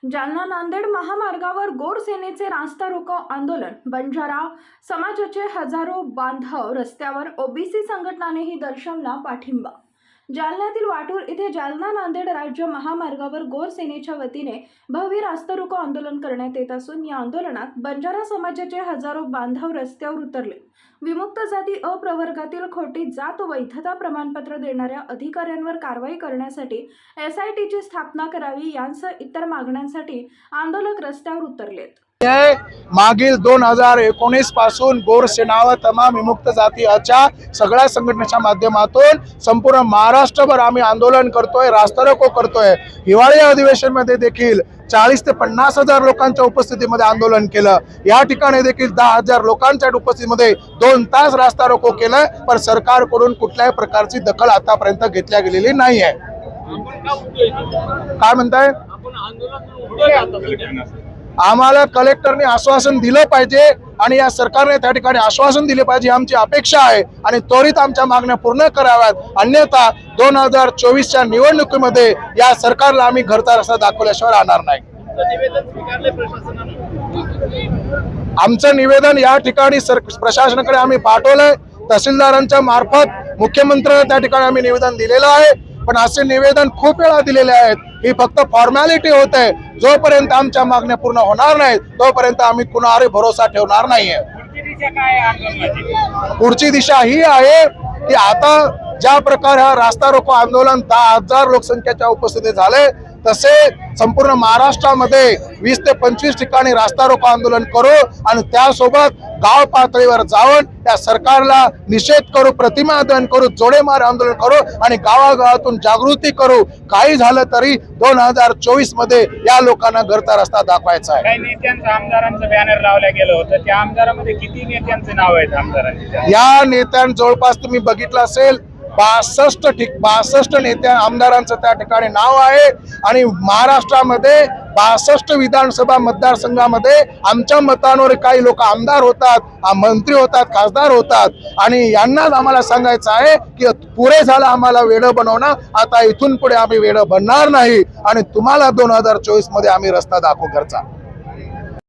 जालना नांदेड महामार्गावर गोर सेनेचे रास्ता रोको आंदोलन। बंजारा समाजाचे हजारो बांधव रस्त्यावर। ओबीसी संघटनांनीही दर्शवला पाठिंबा। जालन्यातील वाटूर येथे जालना नांदेड राज्य महामार्गावर गोर सेनेच्या वतीने भव्य रास्ता रोको आंदोलन करण्यात येत असून या आंदोलनात बंजारा समाजाचे हजारो बांधव रस्त्यावर उतरले। विमुक्त जाती अप्रवर्गातील खोटी जात वैधता प्रमाणपत्र देणाऱ्या अधिकाऱ्यांवर कारवाई करण्यासाठी SITची स्थापना करावी यांसह इतर मागण्यांसाठी आंदोलक रस्त्यावर उतरलेत। मागील 2019 पासून गोर सेना व तमाम विमुक्त जातीच्या सगळ्या संघटनेच्या माध्यमातून संपूर्ण महाराष्ट्रभर आम्ही आंदोलन करतोय, रास्ता रोको करतोय। हिवाळी अधिवेशन मध्ये देखील 40 ते 50 हजार लोकांच्या उपस्थितीमध्ये आंदोलन केलं। या ठिकाणी देखील 10,000 लोकांच्या उपस्थितीमध्ये 2 तास रास्ता रोको केलं, पण सरकारकडून कुठल्याही प्रकारची दखल आतापर्यंत घेतल्या गेलेली नाही आहे। काय म्हणताय? आम्हाला कलेक्टरने आश्वासन दिलं पाहिजे आणि या सरकारने त्या ठिकाणी आश्वासन दिले पाहिजे, आमची अपेक्षा आहे आणि त्वरित आमच्या मागण्या पूर्ण कराव्यात। अन्यथा 2024च्या निवडणुकीमध्ये या सरकारला आम्ही घरचा रस्ता दाखवल्याशिवाय राहणार नाही। आमचं निवेदन या ठिकाणी प्रशासनाकडे आम्ही पाठवलंय। तहसीलदारांच्या मार्फत मुख्यमंत्र्यांना त्या ठिकाणी आम्ही निवेदन दिलेलं आहे, पण असे निवेदन खूप वेळा दिलेले आहेत। ही फक्त फॉर्मॅलिटी होते। जोपर्यंत आमच्या मागण्या पूर्ण होणार नाहीत तोपर्यंत आम्ही कुणावरही भरोसा ठेवणार नाहीये। पुढची दिशा ही आहे की आता ज्या प्रकारे हा रास्ता रोको आंदोलन 10,000 लोकसंख्येच्या उपस्थितीत झाले, तसे संपूर्ण महाराष्ट्रामध्ये 20 ते 25 ठिकाणी रास्ता रोको आंदोलन करू आणि त्यासोबत गाव पातळीवर जाऊन त्या सरकारला निषेध करू, प्रतिमादन करू, जोडेमार आंदोलन करू आणि गावागावातून जागृती करू। काही झालं तरी 2024 मध्ये या लोकांना घरचा रस्ता दाखवायचा आहे। काही नेत्यांचं आमदारांचं बॅनर लावलं गेलं होतं, त्या आमदारांमध्ये किती नेत्यांचे नाव आहेत? आमदारांचे या नेत्यां जवळपास तुम्ही बघितलं असेल 62 नेत्या आमदारांचं त्या ठिकाणी नाव आहे आणि महाराष्ट्रामध्ये 62 विधानसभा मतदारसंघामध्ये आमच्या मतांवर काही लोक आमदार होतात, मंत्री होतात, खासदार होतात आणि यांनाच आम्हाला सांगायचं आहे की पुरे झालं आम्हाला वेडं बनवणं, आता इथून पुढे आम्ही वेडं बनणार नाही आणि तुम्हाला 2024 मध्ये आम्ही रस्ता दाखवू घरचा।